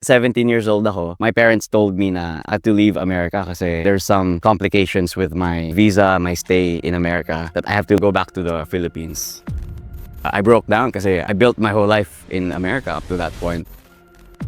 17 years old ako, my parents told me na I had to leave America kasi there's some complications with my visa, my stay in America, that I have to go back to the Philippines. I broke down kasi I built my whole life in America up to that point.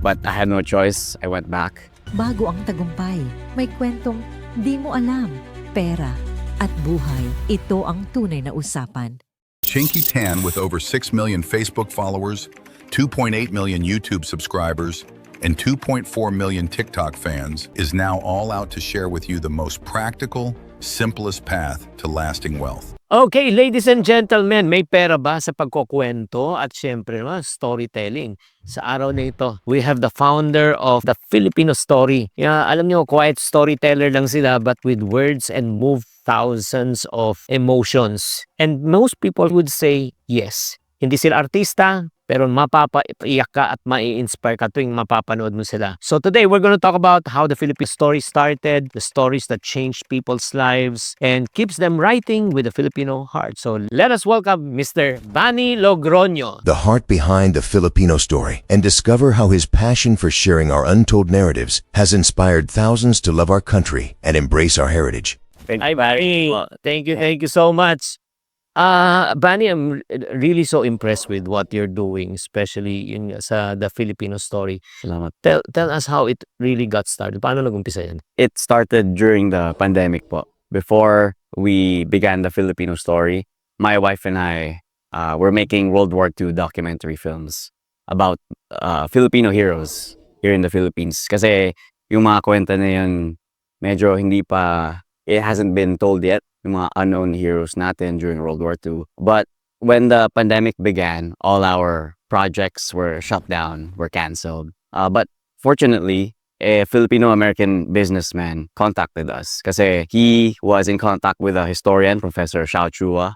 But I had no choice. I went back. Bago ang tagumpay, may kwentong di mo alam, pera at buhay. Ito ang tunay na usapan. Chinkee Tan, with over 6 million Facebook followers, 2.8 million YouTube subscribers, and 2.4 million TikTok fans, is now all out to share with you the most practical, simplest path to lasting wealth. Okay, ladies and gentlemen, may pera ba sa pagkukwento at syempre naman storytelling? Sa araw na ito, we have the founder of the Filipino Story. Alam nyo, quiet storyteller lang sila but with words and move thousands of emotions. And most people would say yes. Hindi sila artista, pero mapapaiyak ka at mai-inspire ka tuwing mapapanood mo sila. So today, we're going to talk about how the Filipino story started, the stories that changed people's lives, and keeps them writing with a Filipino heart. So let us welcome Mr. Bani Logroño. The heart behind the Filipino story, and discover how his passion for sharing our untold narratives has inspired thousands to love our country and embrace our heritage. Hi, Bani. Thank you so much. Bani, I'm really so impressed with what you're doing, especially in sa the Filipino Story. Salamat. Tell us how it really got started. Paano nag-umpisa yan? It started during the pandemic po. Before we began the Filipino Story, my wife and I were making World War II documentary films about Filipino heroes here in the Philippines. Kasi yung mga kwenta na yun, medyo hindi pa, it hasn't been told yet. Yung mga unknown heroes natin during World War II. But when the pandemic began, all our projects were shut down, were canceled. But fortunately, a Filipino-American businessman contacted us kasi he was in contact with a historian, Professor Xiao Chua.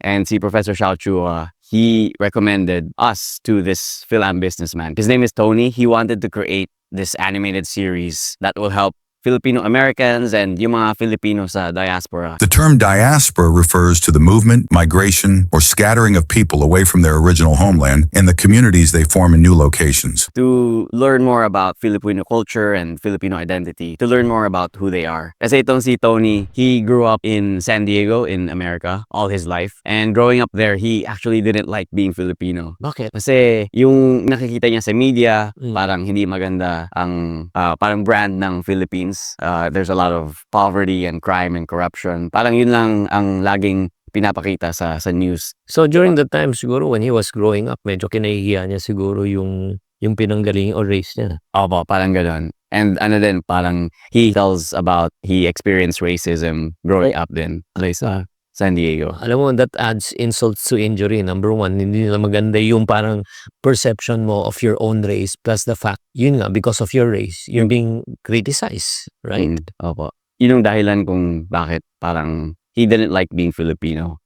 And si Professor Xiao Chua, he recommended us to this Phil-Am businessman. His name is Tony. He wanted to create this animated series that will help Filipino-Americans and yung mga Filipino sa diaspora. The term diaspora refers to the movement, migration, or scattering of people away from their original homeland and the communities they form in new locations. To learn more about Filipino culture and Filipino identity, to learn more about who they are. Kasi itong si Tony, he grew up in San Diego in America all his life. And growing up there, he actually didn't like being Filipino. Bakit? Kasi yung nakikita niya sa media, parang hindi maganda ang parang brand ng Philippines. There's a lot of poverty and crime and corruption. Parang yun lang ang laging pinapakita sa news. So during the time siguro when he was growing up, medyo kinahihiya niya siguro yung pinanggaling o race niya. Opo, parang gano'n. And ano din, parang he tells about he experienced racism growing up din sa San Diego. Alam mo, that adds insults to injury. Number one, hindi na maganda yung parang perception mo of your own race plus the fact, yun nga, because of your race, you're being criticized, right? Opo. Yun yung dahilan kung bakit parang he didn't like being Filipino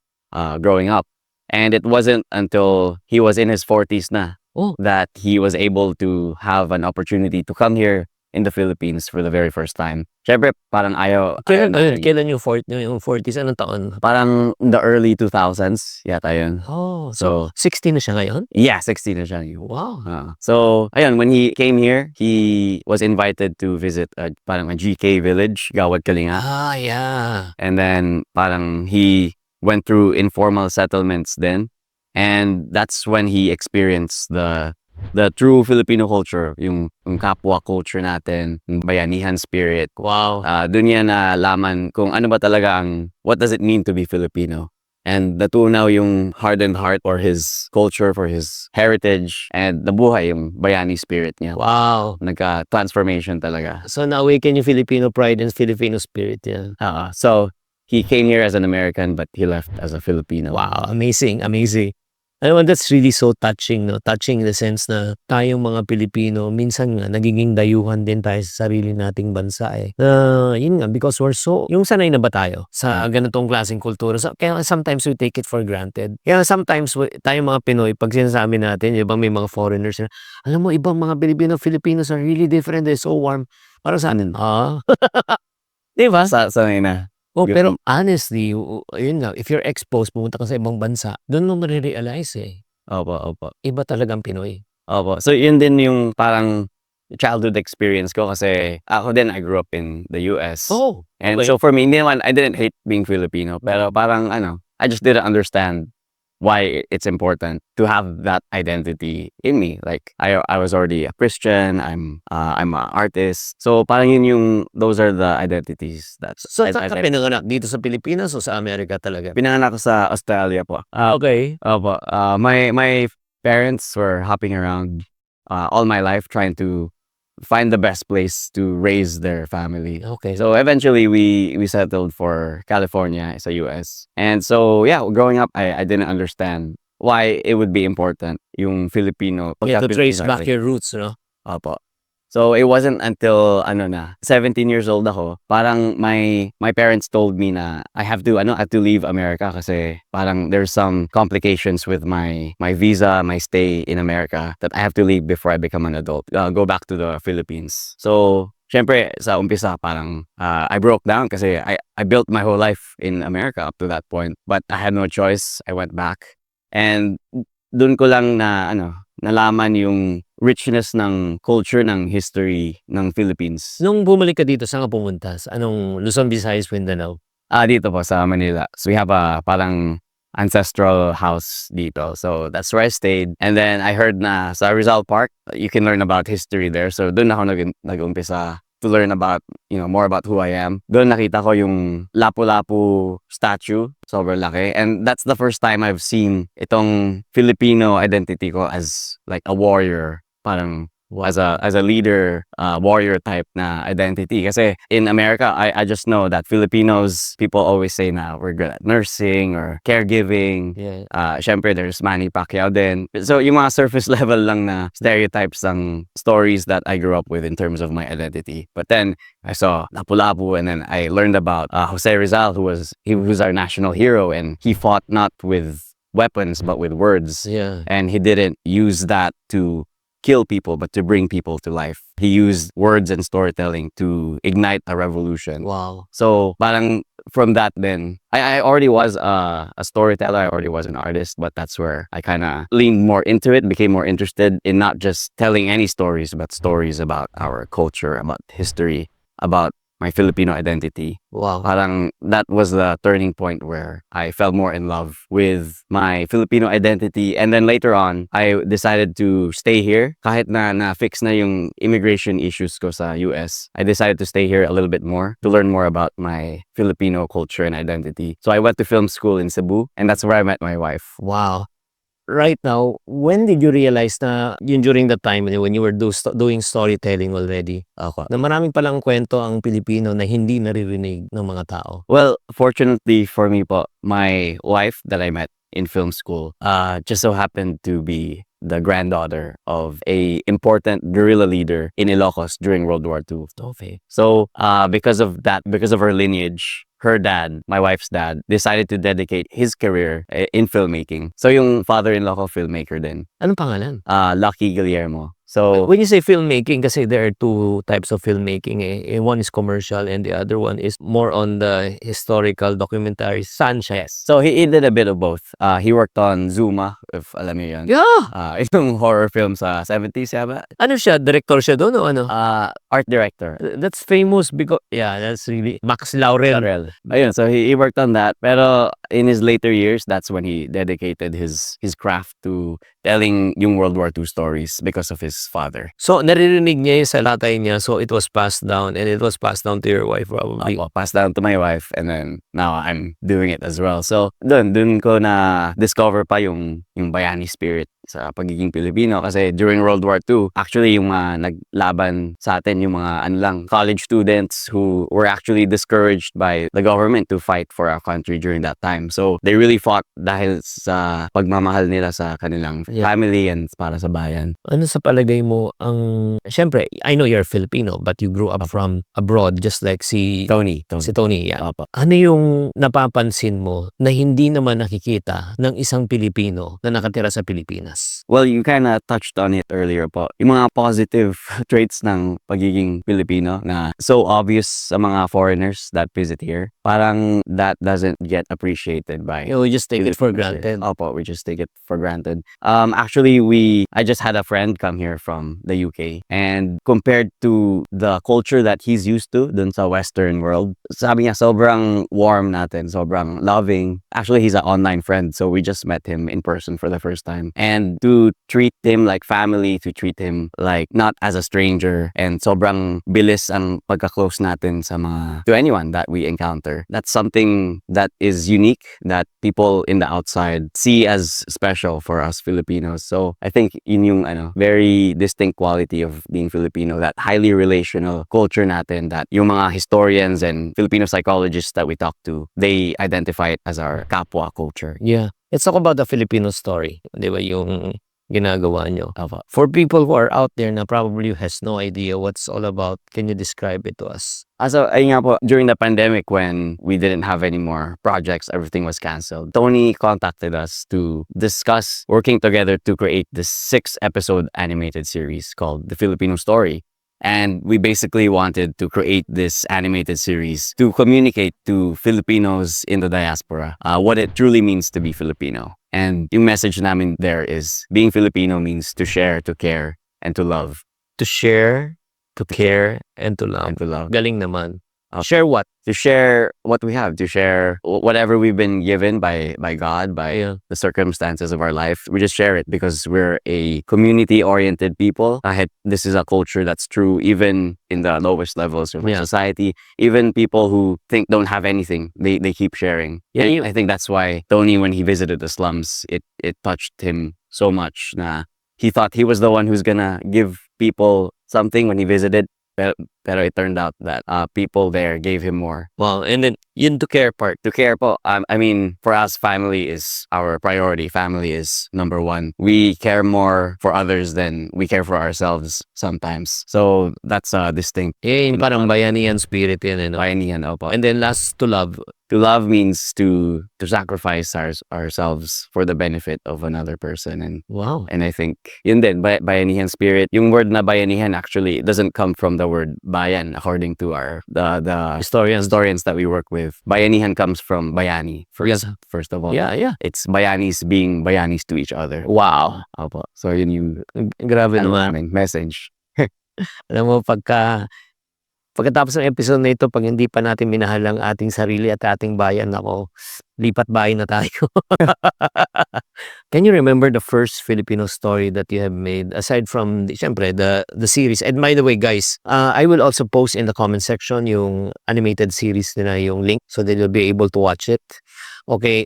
growing up. And it wasn't until he was in his 40s na that he was able to have an opportunity to come here in the Philippines for the very first time. Siyempre, parang ayaw. Kailan yung 40s? Anong taon? Parang the early 2000s yata yun. Oh, so 60 na siya ngayon? Yeah, 60 na siya. Wow. So, ayun, when he came here, he was invited to visit parang a GK village, Gawad Kalinga. Yeah. And then, parang he went through informal settlements then. And that's when he experienced the true Filipino culture, yung kapwa culture natin, yung Bayanihan spirit. Wow. Doon niya nalaman kung ano ba talaga what does it mean to be Filipino. And natunaw yung hardened heart for his culture, for his heritage, and nabuhay yung Bayani spirit niya. Wow. Nagka-transformation talaga. So na-awaken yung Filipino pride and Filipino spirit yan. So he came here as an American but he left as a Filipino. Wow, amazing. Alam mo, that's really so touching, no? Touching in the sense na tayong mga Pilipino, minsan nga, nagiging dayuhan din tayo sa sarili nating bansa eh. Yun nga, because we're so, yung sanay na ba tayo sa ganitong klaseng kultura? So, kaya sometimes we take it for granted. Kaya sometimes, tayong mga Pinoy, pag sinasabi natin, ibang may mga foreigners na, alam mo, ibang mga Filipinos are really different, they're so warm. Para sa anin, diba? Sanay na. Pero honestly, yun nga, if you're exposed, pumunta ka sa ibang bansa, doon mo marirealize eh. Opo. Iba talagang Pinoy. Opo. So, yun din yung parang childhood experience ko kasi ako din, I grew up in the US. Oh, And okay. so for me, hindi naman, I didn't hate being Filipino, pero parang I just didn't understand why it's important to have that identity in me. Like I was already a Christian, I'm an artist. So parang those are the identities that So, saan ka pinanganak? Dito sa Pilipinas o sa Amerika talaga? pinanganak ko sa Australia po. Okay. Opo. My parents were hopping around all my life trying to find the best place to raise their family. Okay. So eventually we settled for California sa US. And so yeah, growing up I didn't understand why it would be important yung Filipino. You have to trace Filipino back your roots, no? Opo. So it wasn't until 17 years old ako, parang my parents told me na I have to leave America kasi parang there's some complications with my visa, my stay in America that I have to leave before I become an adult. Go back to the Philippines. So syempre sa umpisa parang I broke down kasi I built my whole life in America up to that point, but I had no choice. I went back. And dun ko lang nalaman yung richness ng culture, ng history ng Philippines. Nung bumalik ka dito, saan ka pumunta? Sa anong Luzon, Visayas, Mindanao? Dito po sa Manila. So we have a parang ancestral house dito. So that's where I stayed. And then I heard na sa Rizal Park, you can learn about history there. So doon ako nag-umpisa to learn about, more about who I am. Doon nakita ko yung Lapu-Lapu statue. Sobrang laki. And that's the first time I've seen itong Filipino identity ko as like a warrior. Parang as a leader, warrior type na identity. Kasi in America, I just know that Filipinos, people always say na we're good at nursing or caregiving. Yeah. Syempre, there's Manny Pacquiao din. So yung mga surface level lang na stereotypes ng stories that I grew up with in terms of my identity. But then I saw Lapu-Lapu, and then I learned about Jose Rizal, who was our national hero, and he fought not with weapons but with words. Yeah. And he didn't use that to kill people, but to bring people to life. He used words and storytelling to ignite a revolution. Wow. So parang from that then, I already was a storyteller, I already was an artist, but that's where I kind of leaned more into it, became more interested in not just telling any stories, but stories about our culture, about history, about my Filipino identity. Wow. Parang that was the turning point where I fell more in love with my Filipino identity. And then later on, I decided to stay here. Kahit na-fix na yung immigration issues ko sa US, I decided to stay here a little bit more to learn more about my Filipino culture and identity. So I went to film school in Cebu, and that's where I met my wife. Wow. Right now, when did you realize na yun during the time when you were doing storytelling already, na maraming palang kwento ang Pilipino na hindi naririnig ng mga tao? Well, fortunately for me po, my wife that I met in film school just so happened to be the granddaughter of a important guerrilla leader in Ilocos during World War II. Okay. So because of her lineage, her dad, my wife's dad, decided to dedicate his career in filmmaking. So yung father-in-law ko, filmmaker din. Anong pangalan? Lucky Guillermo. So When you say filmmaking, kasi there are two types of filmmaking. One is commercial and the other one is more on the historical documentary. Saan siya? so he did a bit of both. He worked on Zuma, if alam niyo yun. Yeah! Itong horror film sa 70s, yaba? Ano siya? Director siya doon o ano? Art director. That's famous because, yeah, that's really Max Laurel. Ayun, so he worked on that. Pero in his later years, that's when he dedicated his craft to telling yung World War II stories because of his father. So, naririnig niya yung sa latay niya, so it was passed down and it was passed down to your wife probably. Passed down to my wife, and then now I'm doing it as well. So dun ko na discover pa yung Bayani spirit sa pagiging Pilipino, kasi during World War II, actually yung mga naglaban sa atin, yung mga college students who were actually discouraged by the government to fight for our country during that time. So they really fought dahil sa pagmamahal nila sa kanilang family and para sa bayan. Ano sa palagay mo ang, syempre, I know you're Filipino but you grew up from abroad just like si Tony. Tony, yeah. Opo. Ano yung napapansin mo na hindi naman nakikita ng isang Pilipino na nakatira sa Pilipinas? Pilipinas? Well, you kind of touched on it earlier po. Yung mga positive traits ng pagiging Filipino na so obvious sa mga foreigners that visit here. Parang that doesn't get appreciated by We just take it for Filipinos. granted. Opo, we just take it for granted. Actually, I just had a friend come here from the UK, and compared to the culture that he's used to dun sa Western world, sabi niya sobrang warm natin, sobrang loving. Actually, he's an online friend, so we just met him in person for the first time. And to treat him like family, to treat him like not as a stranger, and sobrang bilis ang pagka-close natin to anyone that we encounter. That's something that is unique, that people in the outside see as special for us Filipinos. So I think yun yung very distinct quality of being Filipino, that highly relational culture natin, that yung mga historians and Filipino psychologists that we talk to, they identify it as our kapwa culture. Yeah. Let's talk about the Filipino story. Di ba yung ginagawa nyo? Opo. For people who are out there na probably has no idea what's all about, can you describe it to us? So, ayun nga po, during the pandemic when we didn't have any more projects, everything was canceled, Tony contacted us to discuss working together to create this 6-episode animated series called The Filipino Story. And we basically wanted to create this animated series to communicate to Filipinos in the diaspora what it truly means to be Filipino. And yung message namin there is being Filipino means to share, to care, and to love. To share, to care, and to love. And to love. Galing naman. Share what? To share what we have, to share whatever we've been given by God, by the circumstances of our life. We just share it because we're a community-oriented people. Kahit this is a culture that's true even in the lowest levels of society. Even people who don't have anything, they keep sharing. Yeah, I think that's why Tony, when he visited the slums, it touched him so much na he thought he was the one who's gonna give people something when he visited. Pero it turned out that people there gave him more. Wow, and then yun to care part. To care po, I mean, for us, family is our priority. Family is number one. We care more for others than we care for ourselves sometimes. So that's distinct. Yung parang Bayanihan spirit yan. Bayanihan, opo. And then last, to love. To love means to sacrifice ourselves for the benefit of another person. And wow. And I think yun din, Bayanihan spirit. Yung word na Bayanihan actually doesn't come from the word bayan, according to the historians that we work with. Bayanihan comes from Bayani first of all. Yeah. It's Bayanis being Bayanis to each other. Wow. Opo. So yun yung grabe naman message. Alam mo, pagkatapos ng episode na ito, pag hindi pa natin minahal ang ating sarili at ating bayan, lipat bahay na tayo. Can you remember the first Filipino story that you have made aside from syempre the series? And by the way, guys, I will also post in the comment section yung animated series nila, yung link, so that you'll be able to watch it. Okay,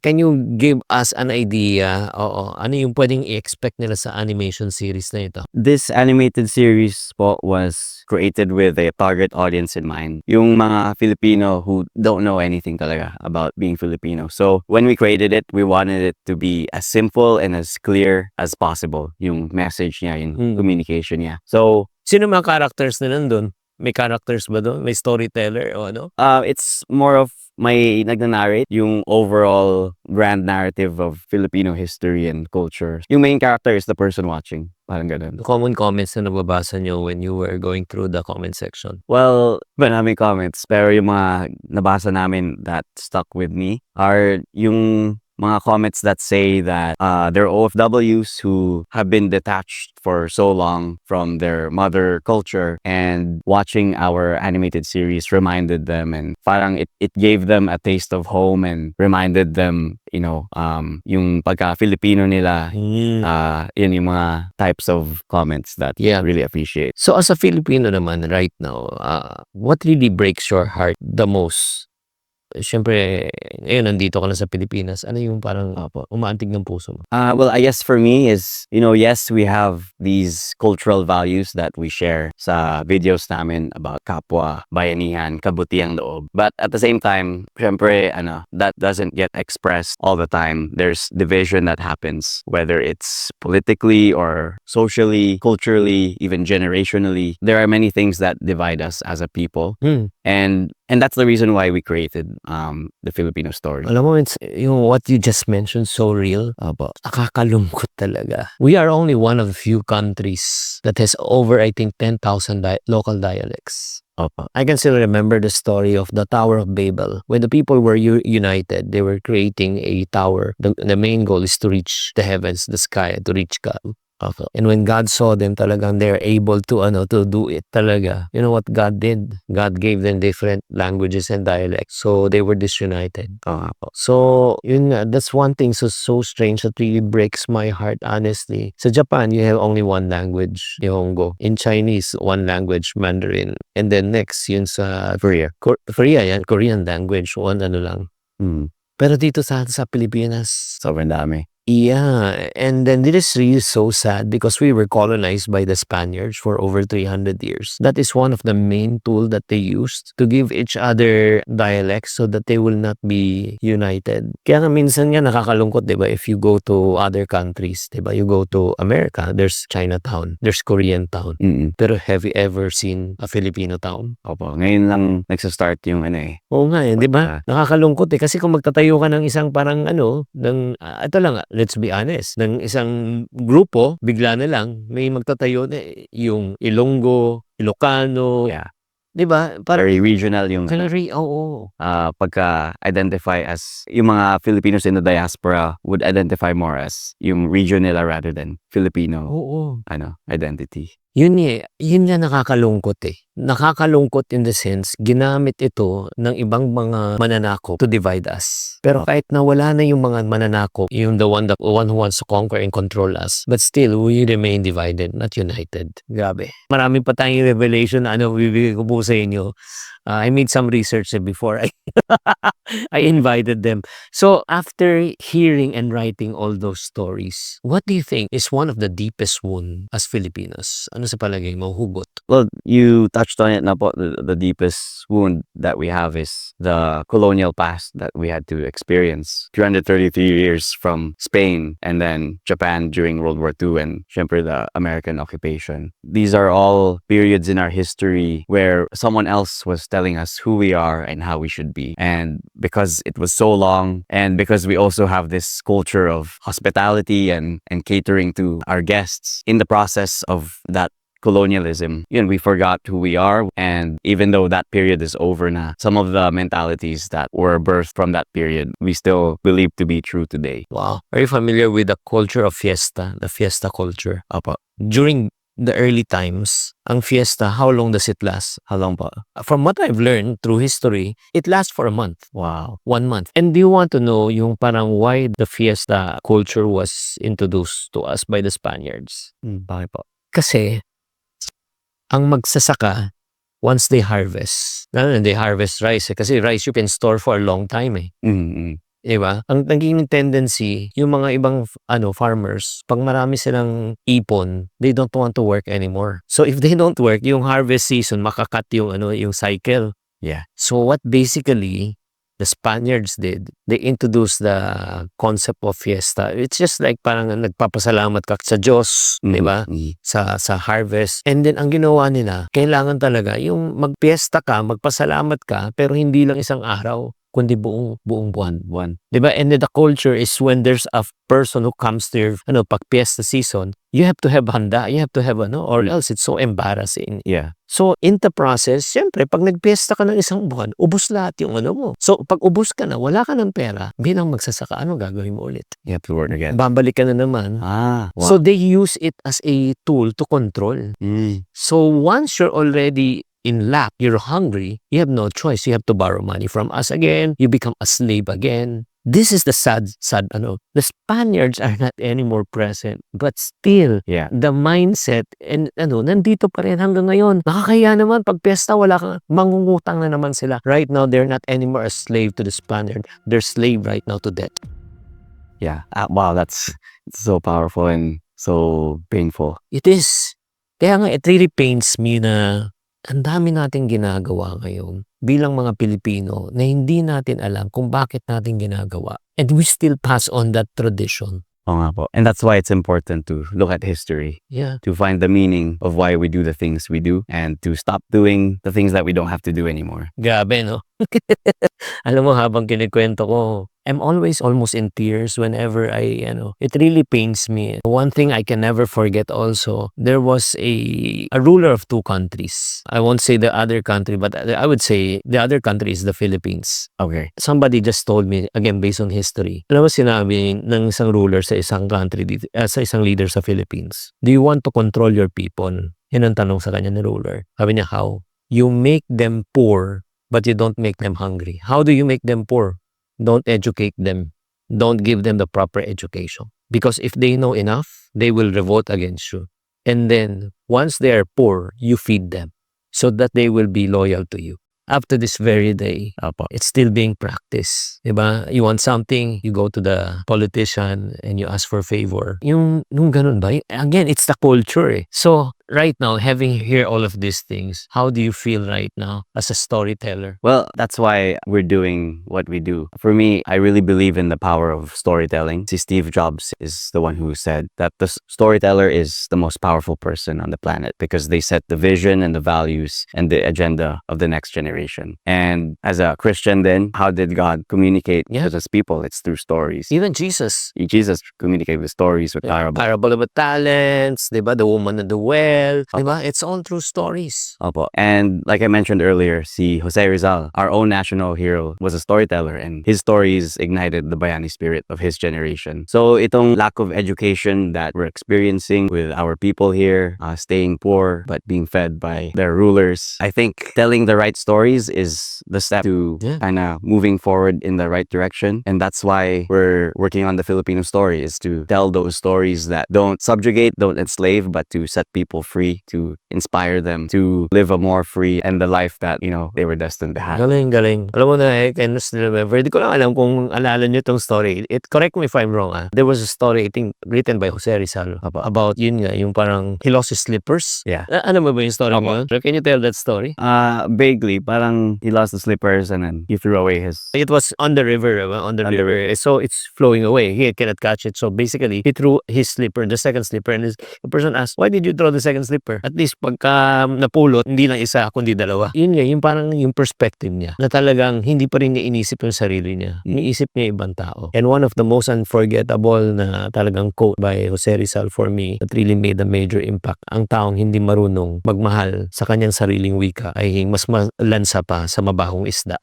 can you give us an idea? Ano yung pwedeng i-expect nila sa animation series na ito? This animated series po was created with a target audience in mind. Yung mga Filipino who don't know anything talaga about being Filipino. So when we created it, we wanted it to be as simple and as clear as possible. Yung message niya, yung communication niya. So, sino mga characters na nandun? May characters ba doon? May storyteller o ano? It's more of may nagnanarrate yung overall grand narrative of Filipino history and culture. Yung main character is the person watching. Parang ganun. Common comments na nababasa nyo when you were going through the comment section? Well, maraming comments. Pero yung mga nabasa namin that stuck with me are yung mga comments that say that they're OFWs who have been detached for so long from their mother culture, and watching our animated series reminded them, and parang it gave them a taste of home and reminded them, yung pagka-Filipino nila. Yun yung mga types of comments that I really appreciate. So as a Filipino naman right now, what really breaks your heart the most? Siyempre, ngayon nandito ka na sa Pilipinas. Ano yung parang umaantig ng puso mo? Well, I guess for me is, yes, we have these cultural values that we share sa videos namin about kapwa, bayanihan, kabutihang loob. But at the same time, siyempre, that doesn't get expressed all the time. There's division that happens, whether it's politically or socially, culturally, even generationally. There are many things that divide us as a people. And that's the reason why we created the Filipino Story. Alam mo, it's, yung what you just mentioned, so real. Nakakalungkot talaga. We are only one of the few countries that has over, I think, 10,000 local dialects. I can still remember the story of the Tower of Babel. When the people were united, they were creating a tower. The main goal is to reach the heavens, the sky, to reach God. And when God saw them, talagang they're able to do it talaga. You know what God did? God gave them different languages and dialects. So they were disunited. So yun nga, that's one thing so strange that really breaks my heart, honestly. Sa Japan, you have only one language, Nihongo. In Chinese, one language, Mandarin. And then next, yun sa Korea. Korea yan, Korean language, one lang. Pero dito sa Pilipinas, Sobrang dami. yeah, and then it is really so sad because we were colonized by the Spaniards for over 300 years. That is one of the main tools that they used to give each other dialects so that they will not be united. Kaya nga minsan nga nakakalungkot, di ba? If you go to other countries, di ba? You go to America, there's Chinatown, there's Korean town. Pero have you ever seen a Filipino town? Opo, ngayon lang nagsa-start yung Oo nga di ba? Nakakalungkot kasi kung magtatayo ka ng isang parang ito lang, let's be honest, ng isang grupo, bigla na lang, may magtatayo na yung Ilonggo, Ilocano, Yeah. di ba? Parang Very regional yung oo. pagka-identify as yung mga Filipinos in the diaspora would identify more as yung region nila rather than Filipino Oo. identity. Yun nga nakakalungkot Nakakalungkot in the sense, ginamit ito ng ibang mga mananakop to divide us. Pero kahit na wala na yung mga mananakop, yung the one who wants to conquer and control us, but still, we remain divided, not united. Grabe. Marami pa tayong revelation na bibigay ko po sa inyo. I made some research before I invited them. So, after hearing and writing all those stories, what do you think is one of the deepest wound as Filipinos? Ano sa palagay mo, hugot? Well, you touched on it na po. The deepest wound that we have is the colonial past that we had to experience. 333 years from Spain and then Japan during World War II and syempre the American occupation. These are all periods in our history where someone else was telling us who we are and how we should be. And because it was so long and because we also have this culture of hospitality and catering to our guests, in the process of that colonialism, we forgot who we are. And even though that period is over na, some of the mentalities that were birthed from that period, we still believe to be true today. Wow. Are you familiar with the culture of fiesta, the fiesta culture? Apo. During the early times, ang fiesta, how long does it last? How long pa? From what I've learned through history, it lasts for a month. Wow. 1 month. And do you want to know yung parang why the fiesta culture was introduced to us by the Spaniards? Bakit po? Kasi, ang magsasaka, once they harvest rice kasi rice you can store for a long time Diba? Ang naging tendency, yung mga ibang farmers, pag marami silang ipon, they don't want to work anymore. So if they don't work, yung harvest season, makakat yung yung cycle. Yeah. So what basically the Spaniards did, they introduced the concept of fiesta. It's just like parang nagpapasalamat ka sa Diyos, di ba? Sa harvest. And then ang ginawa nila, kailangan talaga yung magpiesta ka, magpasalamat ka, pero hindi lang isang araw, kundi buong buwan. Diba? And then the culture is when there's a person who comes to your pag fiesta season, you have to have handa, you have to have or else it's so embarrassing. Yeah. So in the process, syempre pag nagpiesta ka ng isang buwan, ubos lahat yung mo. So pag ubos ka na, wala ka ng pera, bilang magsasaka, ano gagawin mo ulit? You have to work again. Babalik ka na naman. Wow. So they use it as a tool to control. So once you're already in lack, you're hungry, you have no choice. You have to borrow money from us again. You become a slave again. This is the sad, the Spaniards are not anymore present, but still, the mindset, and nandito pa rin hanggang ngayon. Nakakaya naman, pag pesta, wala kang, mangungutang na naman sila. Right now, they're not anymore a slave to the Spaniard. They're slave right now to debt. Yeah. Wow, that's so powerful and so painful. It is. Kaya nga, it really pains me na ang dami nating ginagawa ngayon bilang mga Pilipino na hindi natin alam kung bakit natin ginagawa. And we still pass on that tradition. Oo nga po. And that's why it's important to look at history, Yeah. to find the meaning of why we do the things we do, and to stop doing the things that we don't have to do anymore. Grabe, no? Alam mo, habang kinikwento ko, I'm always almost in tears whenever it really pains me. One thing I can never forget also, there was a ruler of two countries. I won't say the other country, but I would say the other country is the Philippines. Okay. Somebody just told me, again, based on history, alam mo sinabi ng isang ruler sa isang country, sa isang leader sa Philippines, do you want to control your people? Yan ang tanong sa kanya ni ruler. Sabi niya, how? You make them poor, but you don't make them hungry. How do you make them poor? Don't educate them. Don't give them the proper education. Because if they know enough, they will revolt against you. And then, once they are poor, you feed them so that they will be loyal to you. Up to this very day, it's still being practiced. Diba? You want something, you go to the politician and you ask for favor. Yung ganun ba? Again, it's the culture eh. So, right now, having hear all of these things, how do you feel right now as a storyteller? Well, that's why we're doing what we do. For me, I really believe in the power of storytelling. See, Steve Jobs is the one who said that the storyteller is the most powerful person on the planet because they set the vision and the values and the agenda of the next generation. And as a Christian then, how did God communicate with his people? It's through stories. Even Jesus. Jesus communicated with stories, with parables. Parable of the talents, diba? The woman and the well, diba? It's all through stories. Opo. And like I mentioned earlier, si Jose Rizal, our own national hero, was a storyteller and his stories ignited the Bayani spirit of his generation. So itong lack of education that we're experiencing with our people here, staying poor but being fed by their rulers, I think telling the right stories is the step to kind of moving forward in the right direction. And that's why we're working on the Filipino story, is to tell those stories that don't subjugate, don't enslave, but to set people free, to inspire them to live a more free and the life that, they were destined to have. Galing, galing. Alam mo na, I can still remember. Hindi ko lang alam kung alala niyo itong story. Correct me if I'm wrong. There was a story, I think, written by Jose Rizal about yun nga, yung parang he lost his slippers. Yeah. Ano mo ba yung story mo? Can you tell that story? Vaguely, parang he lost the slippers and then he threw away his... It was on the river, on the river. So it's flowing away. He cannot catch it. So basically, he threw his slipper, the second slipper, and the person asked, why did you throw the second slipper? At least pagka napulot, hindi lang isa, kundi dalawa. Yun nga, yung parang yung perspective niya, na talagang hindi pa rin niya inisip yung sarili niya. Iniisip niya ibang tao. And one of the most unforgettable na talagang quote by Jose Rizal for me that really made a major impact, ang taong hindi marunong magmahal sa kanyang sariling wika ay mas malansa pa sa mabahong isda.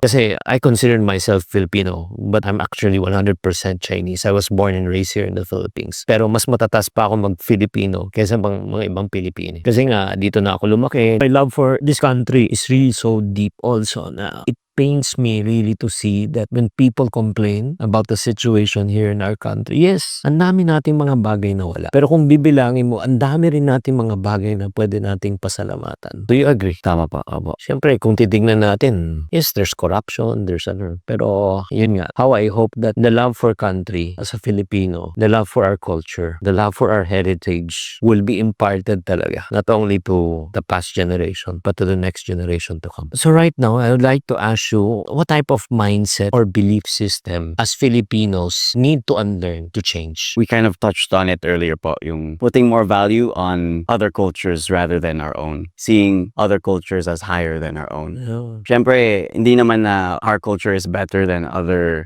Kasi I consider myself Filipino, but I'm actually 100% Chinese. I was born and raised here in the Philippines. Pero mas matatas pa ako mag-Filipino kaysa mga ibang Pilipino. Kasi nga, dito na ako lumaki. My love for this country is really so deep also na it pains me really to see that when people complain about the situation here in our country, yes, ang dami nating mga bagay na wala. Pero kung bibilangin mo, ang dami rin nating mga bagay na pwede nating pasalamatan. Do you agree? Tama pa, opo. Siyempre, kung titignan natin, yes, there's corruption, there's pero yun nga, how I hope that the love for country as a Filipino, the love for our culture, the love for our heritage will be imparted talaga, not only to the past generation, but to the next generation to come. So right now, I would like to ask you, what type of mindset or belief system as Filipinos need to unlearn to change? We kind of touched on it earlier po, yung putting more value on other cultures rather than our own. Seeing other cultures as higher than our own. Siyempre, hindi naman na our culture is better than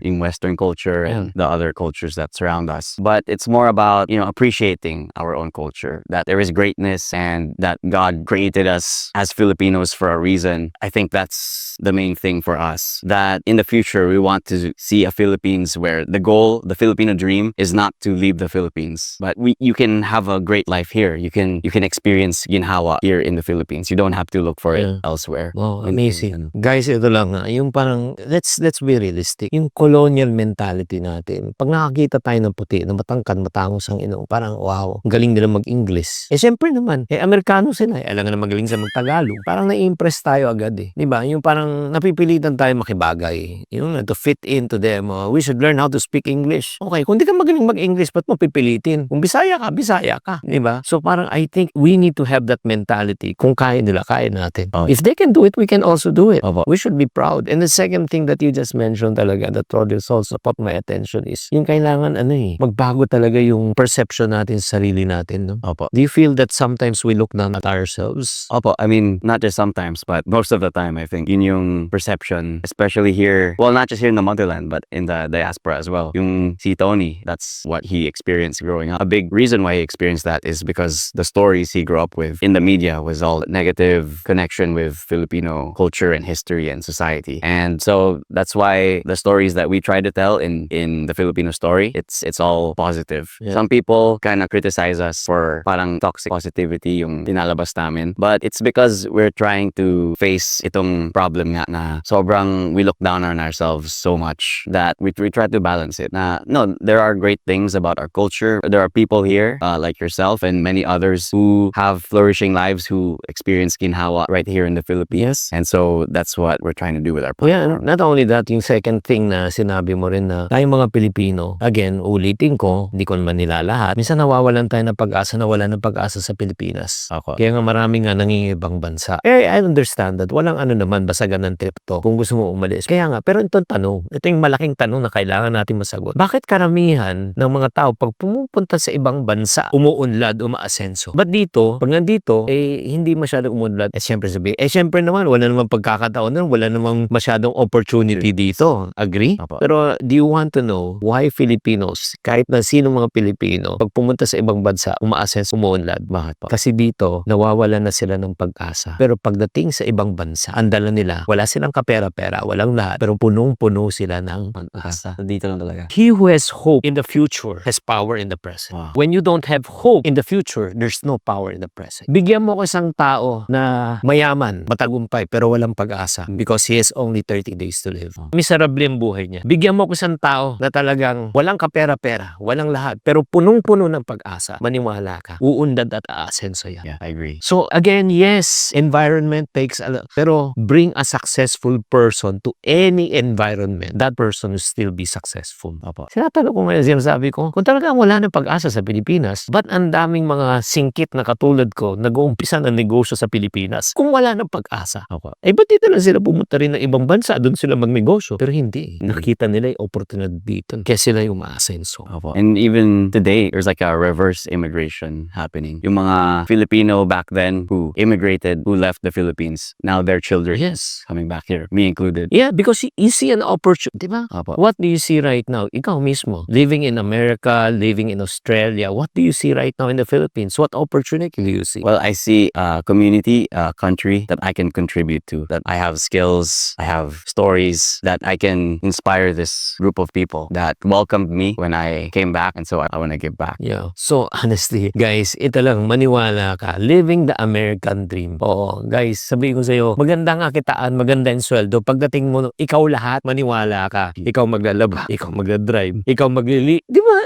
yung Western culture and the other cultures that surround us. But it's more about, appreciating our own culture, that there is greatness and that God created us as Filipinos for a reason. I think that's the main thing for us, that in the future we want to see a Philippines where the goal, the Filipino dream, is not to leave the Philippines, but you can have a great life here. You can experience ginhawa here in the Philippines. You don't have to look for it elsewhere. Wow, amazing. Guys, ito lang yung parang let's be realistic. Yung colonial mentality natin. Pag nakakita tayo ng puti, na matangkad, matangos ang parang wow, galing nila mag-English. Siyempre naman, Amerikano sila. Alam nga na magaling sa mag-Tagalog. Parang na-impress tayo agad 'Di ba? Yung parang napipili pilitan tayo makibagay. To fit into them. We should learn how to speak English. Okay, kung di ka magaling mag-English, ba't mo pipilitin? Kung Bisaya ka. Diba? So parang I think we need to have that mentality. Kung kaya nila, kaya natin. If they can do it, we can also do it. We should be proud. And the second thing that you just mentioned talaga that also caught my attention is yung kailangan magbago talaga yung perception natin sa sarili natin. No? Do you feel that sometimes we look down at ourselves? I mean, not just sometimes, but most of the time, I think, yun yung perception, especially here, well, not just here in the motherland, but in the diaspora as well. Yung si Tony, that's what he experienced growing up. A big reason why he experienced that is because the stories he grew up with in the media was all negative connection with Filipino culture and history and society. And so that's why the stories that we try to tell in the Filipino story, it's all positive. Yeah. Some people kind of criticize us for parang toxic positivity yung tinalabas namin. But it's because we're trying to face itong problem nga na sobrang we look down on ourselves so much that we try to balance it. No, there are great things about our culture. There are people here like yourself and many others who have flourishing lives who experience ginhawa right here in the Philippines. And so that's what we're trying to do with our platform. Not only that, yung second thing na sinabi mo rin na tayong mga Pilipino, again, ulitin ko, hindi ko naman nilalahat, minsan nawawalan tayo ng pag-asa, nawalan ng pag-asa sa Pilipinas. Kaya nga marami nga nangingibang bansa. I understand that. Walang naman, basagan ng trip to kung gusto mo umalis. Kaya nga, pero itong tanong, ito yung malaking tanong na kailangan natin masagot. Bakit karamihan ng mga tao pag pumupunta sa ibang bansa, umuunlad, umaasenso? Ba't dito, pag nandito, hindi masyadong umuunlad? Siyempre naman, wala namang pagkakataon nun, wala namang masyadong opportunity dito. Agree? Pero do you want to know why Filipinos, kahit na sino mga Pilipino, pag pumunta sa ibang bansa, umaasenso, umuunlad? Bakit? Kasi dito, nawawala na sila ng pag-asa. Pero pagdating sa ibang bansa, ang dala nila, wala silang kapera-pera, walang lahat, pero punong-puno sila ng pag-asa. Dito lang talaga. He who has hope in the future has power in the present. Wow. When you don't have hope in the future, there's no power in the present. Bigyan mo ko isang tao na mayaman, matagumpay, pero walang pag-asa because he has only 30 days to live. Miserable ang buhay niya. Bigyan mo ko isang tao na talagang walang kapera-pera, walang lahat, pero punong-puno ng pag-asa. Maniwala ka. Uundad at aasenso yan. Yeah, I agree. So again, yes, environment takes a lot. Pero bring a successful person to any environment, that person will still be successful. Sinatanong ko ngayon, sinasabi ko, kung talagang wala na pag-asa sa Pilipinas, ba't ang daming mga singkit na katulad ko nag-uumpisa ng negosyo sa Pilipinas kung wala na pag-asa? Ba't dito lang sila pumunta rin ng ibang bansa, doon sila magnegosyo? Pero hindi. Nakita nila yung opportunity dito. Kaya sila yung maasenso. And even today, there's like a reverse immigration happening. Yung mga Filipino back then who immigrated, who left the Philippines, now their children coming back here, me included. Yeah, because you see an opportunity, diba? What do you see right now? Ikaw mismo, living in America, living in Australia, what do you see right now in the Philippines? What opportunity do you see? Well, I see a community, a country that I can contribute to, that I have skills, I have stories that I can inspire this group of people that welcomed me when I came back, and so I want to give back. Yeah. So honestly, guys, ito lang, maniwala ka. Living the American dream. Oo, guys, sabihin ko sa iyo, maganda nga kitaan, maganda yung sweldo. Pagdating mo, ikaw lahat, maniwala ka. Ikaw maglalaba, ikaw magdadrive, ikaw maglili. Di ba?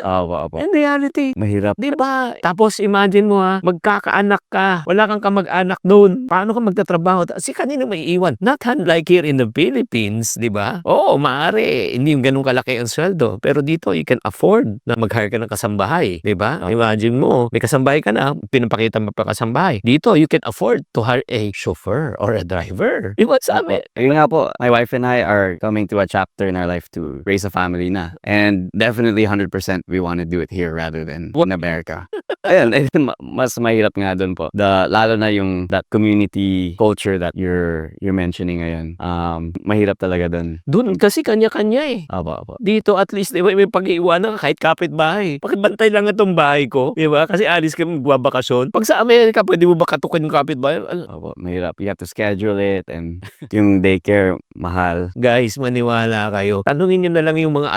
In reality, Mahirap. di ba? Tapos imagine mo magkakaanak ka. Wala kang kamag-anak doon. Paano ka magtatrabaho? Si kanino may iwan? Not unlike here in the Philippines, di ba? Oo, maaari. Hindi yung ganun kalaki ang sweldo. Pero dito, you can afford na mag-hire ka ng kasambahay. Di ba? Imagine mo, may kasambahay ka na, pinapakita mo pa kasambahay. Dito, you can afford to hire a chauffeur or a driver. Di ba sabi? Yun nga po, my wife and I are coming to a chapter in our life to raise a family na. And definitely 100% we want to do it here rather than in America. Ayun, mas mahirap nga dun po. Lalo na yung that community culture that you're mentioning ngayon. Mahirap talaga dun. Dun kasi kanya-kanya eh. Apo. Dito at least, di ba, may pag-iiwanan ka kahit kapitbahay. Pakibantay lang itong bahay ko. Di ba? Kasi alis ka magbabakasyon. Pag sa Amerika, pwede mo ba katukin yung kapitbahay? Apo, mahirap. You have to schedule it and yung daycare, mahal. Guys, maniwala kayo. Tanungin nyo na lang yung mga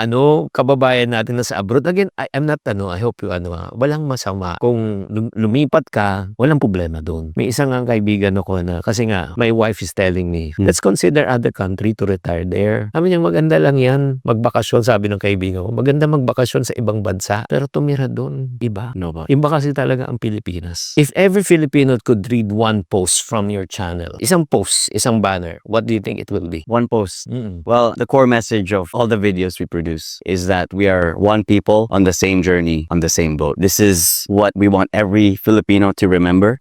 kababayan natin na sa abroad. Again, I'm not I hope you walang masama. Kung lumipat ka, walang problema doon. May isang nga kaibigan ako na, kasi nga, my wife is telling me, let's consider other country to retire there. Sabi niya, maganda lang yan. Magbakasyon, sabi ng kaibigan ko. Maganda magbakasyon sa ibang bansa. Pero tumira doon, iba. No ba? Iba kasi talaga ang Pilipinas. If every Filipino could read one post from your channel, isang post, isang banner, what do you think it will be? One post. Mm. Well, the core message of all the videos we produce is that we are one people on the same journey, on the same boat. This is what we want every Filipino to remember.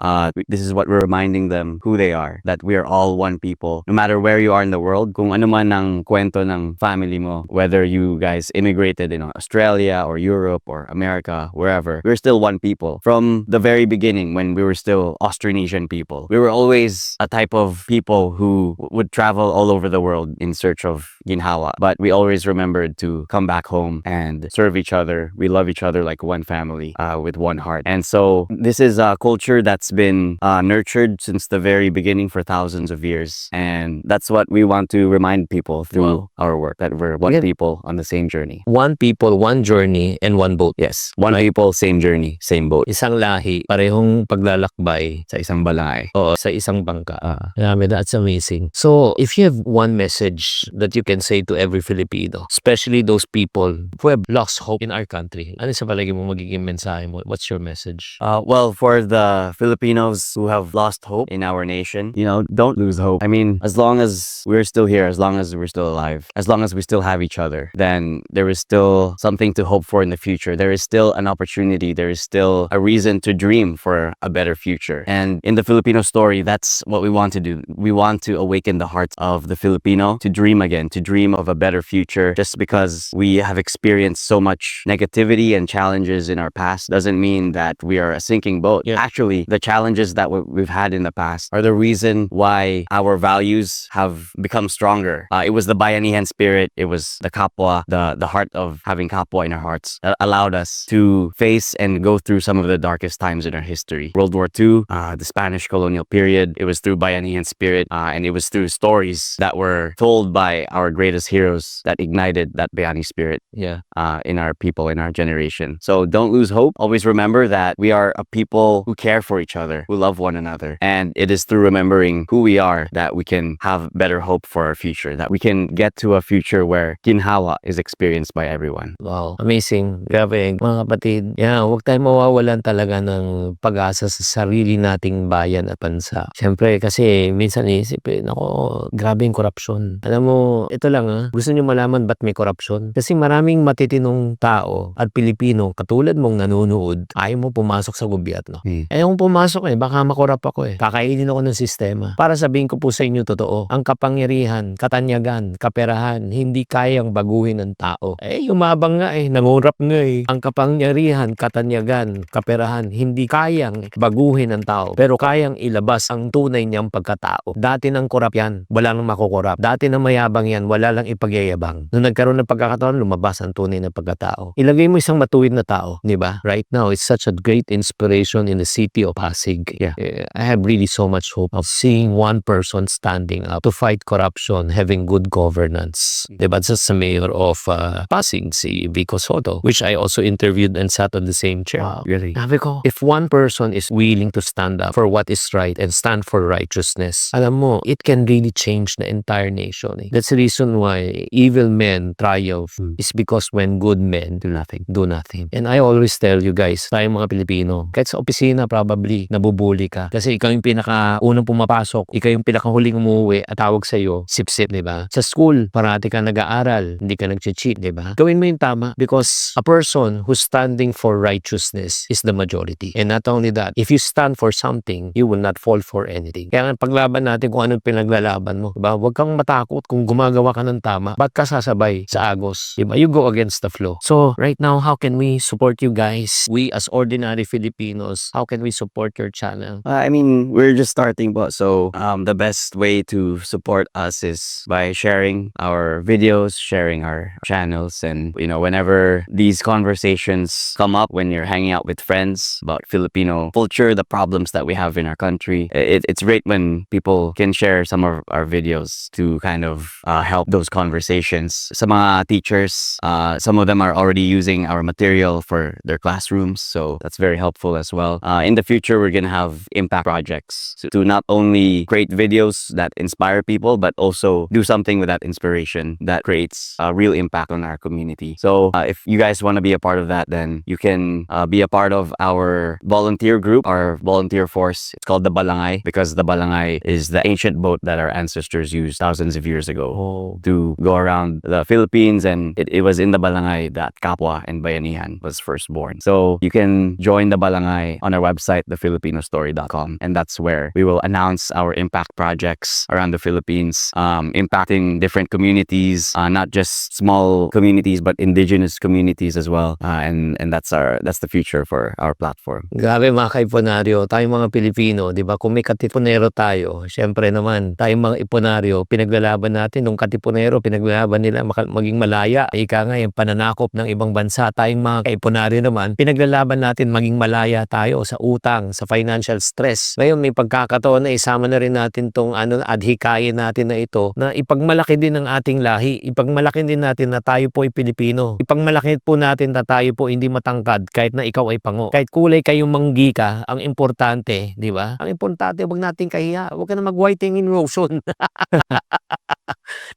This is what we're reminding them who they are, that we are all one people. No matter where you are in the world, kung ano man ang kwento ng family mo, whether you guys immigrated in Australia or Europe or America, wherever, we're still one people. From the very beginning, when we were still Austronesian people, we were always a type of people who would travel all over the world in search of ginhawa. But we always remembered to come back home and serve each other. We love each other like one family, with one heart. And so this is a culture that's been nurtured since the very beginning for thousands of years. And that's what we want to remind people through our work, that we're one people on the same journey. One people, one journey, and one boat. Yes, one people, same journey, same boat. Isang lahi, parehong paglalakbay Sa isang balay. o sa isang bangka. Grabe, that's amazing. So, if you have one message that you can say to every Filipino, especially those people who have lost hope in our country, ano sa palagi mo magiging mensahe mo? What's your message? Well, for the Filipinos who have lost hope in our nation, don't lose hope. I mean, as long as we're still here, as long as we're still alive, as long as we still have each other, then there is still something to hope for in the future. There is still an opportunity. There is still a reason to dream for a better future. And in the Filipino story, that's what we want to do. We want to awaken the hearts of the Filipino to dream again, to dream of a better future. Just because we have experienced so much negativity and challenges in our past doesn't mean that we are a sinking boat. Yeah. Actually, the challenges that we've had in the past are the reason why our values have become stronger. It was the Bayanihan spirit. It was the kapwa, the heart of having kapwa in our hearts that allowed us to face and go through some of the darkest times in our history. World War II, the Spanish colonial period, it was through Bayanihan spirit, and it was through stories that were told by our greatest heroes that ignited that Bayani spirit Yeah. in our people, in our generation. So don't lose hope. Always remember that we are a people who care for each other, who love one another. And it is through remembering who we are that we can have better hope for our future, that we can get to a future where ginhawa is experienced by everyone. Wow, amazing. Grabe, mga kapatid. Yeah, huwag tayong mawawalan talaga ng pag-asa sa sarili nating bayan at bansa. Siyempre, kasi minsan iisipin, ako, grabe yung korupsyon. Alam mo, ito lang gusto nyo malaman ba't may korupsyon? Kasi maraming matitinong tao at Pilipino, katulad mong nanonood, ayaw mo pumasok sa gobyerno. Ayaw mong pumasok baka makorap ako Kakainin ako ng sistema. Para sabihin ko po sa inyo totoo, ang kapangyarihan, katanyagan, kaperahan, hindi kayang baguhin ng tao. Yumabang nga nangurap nga Ang kapangyarihan, katanyagan, kaperahan, hindi kayang baguhin ng tao, pero kayang ilabas ang tunay niyang pagkatao. Dati ng korap yan, wala nang makukorap. Dati ng mayabang yan, wala lang ipagyayabang. Nung nagkaroon ng pagkakataon, lumabas ang tunay na pagkatao. Ilagay mo isang matuwid na tao, di ba? Right now, it's such a great inspiration in the city of Pasig. Yeah. I have really so much hope of seeing one person standing up to fight corruption, having good governance. Diba? Just the mayor of Pasig, si Vico Soto, which I also interviewed and sat on the same chair. Wow, really? Sabi ko, if one person is willing to stand up for what is right and stand for righteousness, alam mo, it can really change the entire nation. That's the reason why evil men triumph is because when good men Do nothing. do nothing. And I always tell you guys, tayong mga Pilipino, kahit sa opisina probably nabubuli ka. Kasi ikaw yung pinaka-unang pumapasok, ikaw yung pinaka-huling umuwi at tawag sa'yo, sip-sip, di ba? Sa school, parati ka nag-aaral, hindi ka nag-cheat, di ba? Gawin mo yung tama because a person who's standing for righteousness is the majority. And not only that, if you stand for something, you will not fall for anything. Kaya nga paglaban natin kung anong pinaglalaban mo, diba? Huwag kang matakot kung gumagawa ka ng tama. Ba't ka sasabay sa agos? Diba? You go against the flow. So, right now, how can we support you guys? We as ordinary Filipinos, how can we support your channel? I mean, we're just starting, but so the best way to support us is by sharing our videos, sharing our channels, and whenever these conversations come up, when you're hanging out with friends about Filipino culture, the problems that we have in our country, it's great when people can share some of our videos to kind of help those conversations. Sa mga teachers, some of them are already using our material for their classrooms, so that's very helpful as well. In the future, we're gonna have impact projects to not only create videos that inspire people, but also do something with that inspiration that creates a real impact on our community. So if you guys want to be a part of that, then you can be a part of our volunteer group, our volunteer force. It's called the Balangay because the Balangay is the ancient boat that our ancestors ancestors used thousands of years ago Oh. to go around the Philippines, and it was in the Balangay that Kapwa and Bayanihan was first born. So you can join the Balangay on our website, thefilipinostory.com, and that's where we will announce our impact projects around the Philippines, impacting different communities, not just small communities but indigenous communities as well, and that's the future for our platform. Grabe mga ka-Iponaryo, tayong mga Pilipino, di ba? Kung may katipunero tayo, syempre naman, tayong mga Iponaryo, pinaglalaban natin, nung katipunero, pinaglalaban nila maging malaya. Ika nga, yung pananakop ng ibang bansa, tayong mga ka-Iponaryo naman, pinaglalaban natin maging malaya tayo sa utang, sa financial stress. Ngayon, may pagkakataon na isama na rin natin tong adhikain natin na ito, na ipagmalaki din ang ating lahi, ipagmalaki din natin na tayo po ay Pilipino, ipagmalaki po natin na tayo po hindi matangkad kahit na ikaw ay pango. Kahit kulay kayong manggi ka, ang importante, di ba? Ang importante, huwag natin kahiya. Huwag ka na mag-whitening lotion.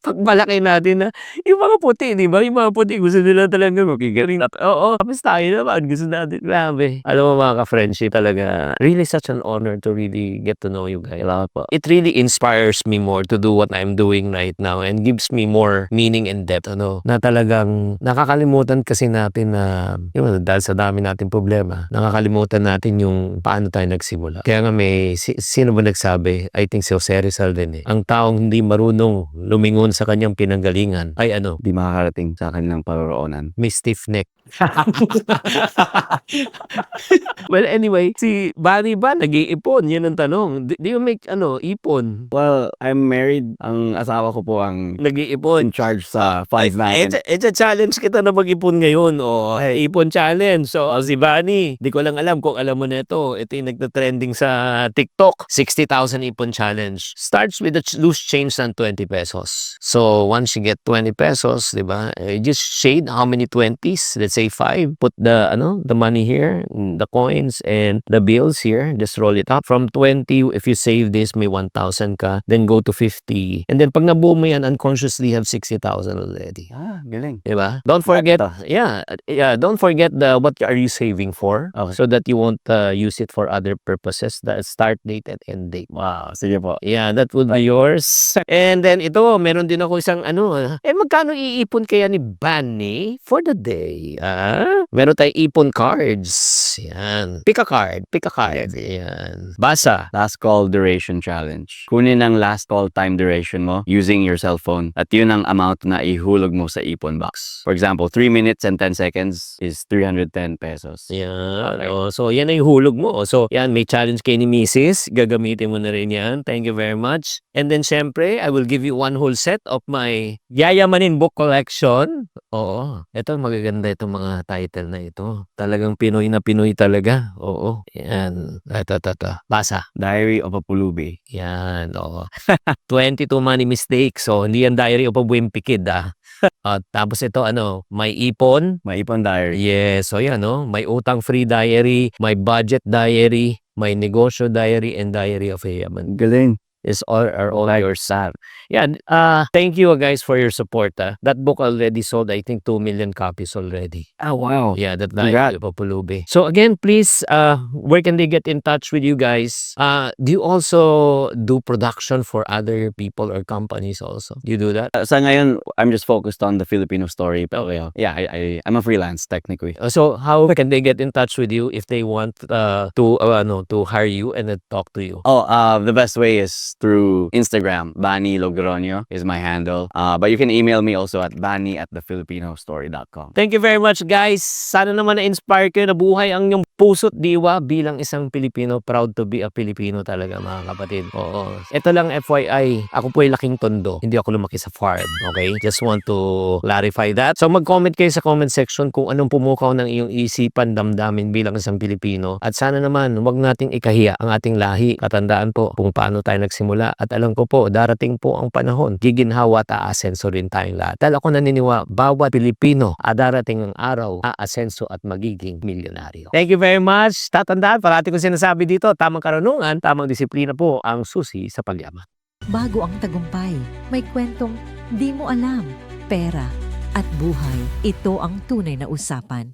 Pagmalaki natin na yung mga puti, di ba? Yung mga puti, gusto nila talaga makigaling. Oo, tapos tayo naman, gusto natin. Grabe. Alam mo mga ka-friendship, talaga, really such an honor to really get to know you guys. It really inspires me more to do what I'm doing right now and gives me more meaning and depth. Na talagang nakakalimutan kasi natin na, dahil sa dami natin problema, nakakalimutan natin yung paano tayo nagsimula. Kaya nga sino ba nagsabi? I think si Jose Rizal din eh. Ang taong hindi marunong lumingon sa kanyang pinanggalingan ay Di makakarating sa kanilang paroroonan. may stiff neck. Well, anyway, si Bani ba nag-iipon? Yan ang tanong. Do you make ipon? Well, I'm married. Ang asawa ko po ang Nag-iipon. in charge sa funds natin. It's a challenge kita na mag-ipon ngayon. Ipon challenge. So, si Bani, di ko lang alam kung alam mo na ito. Ito yung nagta-trending sa TikTok. 60,000 ipon challenge. Starts with a loose change ng 20 pesos. So, once you get 20 pesos, di ba? Just shade how many 20s. Let's say 5. Put the money here, the coins and the bills here. Just roll it up. From 20, if you save this, may 1,000 ka. Then go to 50. And then pag nabuo mo yan, unconsciously have 60,000 already. Galing. Diba? Don't forget, don't forget what are you saving for, so that you won't use it for other purposes. The start date and end date. Wow, sige po. Yeah, that would be yours. And then ito, meron din ako isang magkano iipon kaya ni Bani for the day? Meron tayong ipon cards. Yan. Pick a card. Yan. Basa. Last call duration challenge. Kunin ang last call time duration mo using your cell phone at yun ang amount na ihulog mo sa ipon box. For example, 3 minutes and 10 seconds is 310 pesos. Yan. So, yan ay hulog mo. So, yan, may challenge kay ni Mrs. Gagamitin mo na rin yan. Thank you very much. And then, syempre, I will give you one whole set of my Yayamanin book collection. Oo. Ito, magaganda itong mga title na ito. Talagang Pinoy na Pinoy talaga. Oo. Yan. Ito. Basa. Diary of a Pulubi. Yan. Oo. 22 money mistakes. So, hindi yan Diary of a Wimpy Kid, tapos ito, may ipon. May ipon diary. Yes. So, yan, may utang-free diary, may budget diary, may negosyo diary, and diary of a yaman. Galing. Is all yours. Yeah. Thank you guys for your support. That book already sold, I think, 2 million copies already. Oh, wow. Yeah, that Congrats. Papulubi. So again, please, where can they get in touch with you guys? Do you also do production for other people or companies also? Do you do that? Sa ngayon, I'm just focused on the Filipino Story. Pero yeah, I'm a freelance technically. So how can they get in touch with you if they want to hire you and talk to you? The best way is through Instagram. Bani Logroño is my handle. But you can email me also at bani@thefilipinostory.com. Thank you very much, guys. Sana naman na-inspire kayo na buhay ang inyong puso't diwa bilang isang Pilipino. Proud to be a Filipino talaga, mga kapatid. Oo. Ito lang FYI, ako po ay laking tondo. Hindi ako lumaki sa farm. Okay? Just want to clarify that. So mag-comment kayo sa comment section kung anong pumukaw ng iyong isipan, damdamin bilang isang Pilipino. At sana naman, huwag nating ikahiya ang ating lahi. Katandaan po kung paano tayo nagsimula. At alam ko po, darating po ang panahon. Giginhawa at aasenso rin tayong lahat. Dahil ako naniniwa, bawat Pilipino, darating ang araw, aasenso at magiging milyonaryo. Thank you very much. Tatandaan, parati ko sinasabi dito, tamang karunungan, tamang disiplina po ang susi sa pagyaman. Bago ang tagumpay, may kwentong di mo alam. Pera at buhay, ito ang tunay na usapan.